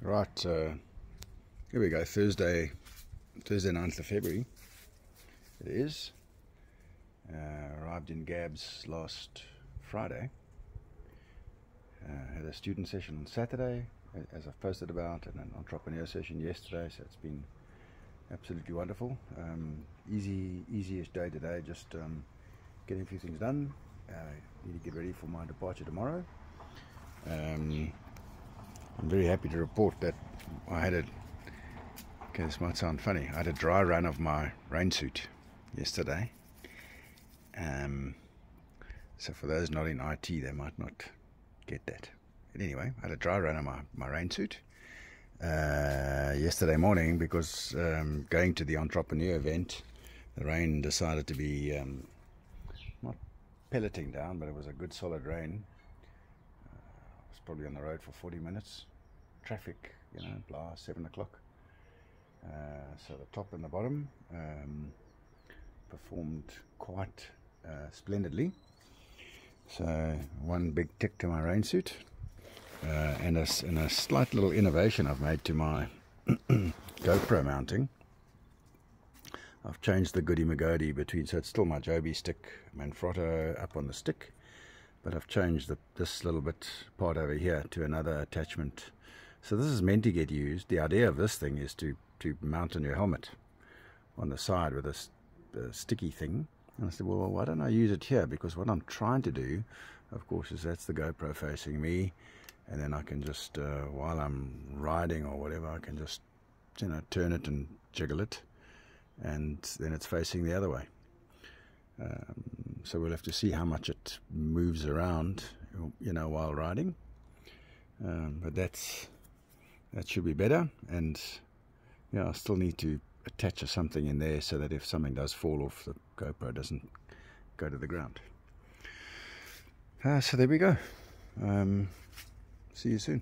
Right, here we go. Thursday 9th of February. It is. Arrived in Gabs last Friday. Had a student session on Saturday, as I've posted about, and an entrepreneur session yesterday. So it's been absolutely wonderful. Easy-ish day today. Just getting a few things done. Need to get ready for my departure tomorrow. I'm very happy to report that I had okay, this might sound funny, I had a dry run of my Rainsuit yesterday. So for those not in IT, they might not get that. But anyway, I had a dry run of my Rainsuit yesterday morning because going to the entrepreneur event, the rain decided to be not pelleting down, but it was a good solid rain. I was probably on the road for 40 minutes. Traffic, blah, 7 o'clock. So the top and the bottom performed quite splendidly. So one big tick to my Rainsuit, and a slight little innovation I've made to my GoPro mounting. I've changed the goody-magody between, so it's still my Joby stick, Manfrotto up on the stick, but I've changed this little bit part over here to another attachment. So this is meant to get used. The idea of this thing is to mount on your helmet on the side with a sticky thing. And I said, well, why don't I use it here? Because what I'm trying to do, of course, is that's the GoPro facing me, and then I can just, while I'm riding or whatever, I can just, turn it and jiggle it, and then it's facing the other way. So we'll have to see how much it moves around, while riding. But that should be better, and I still need to attach something in there so that if something does fall off, the GoPro doesn't go to the ground. So there we go. See you soon.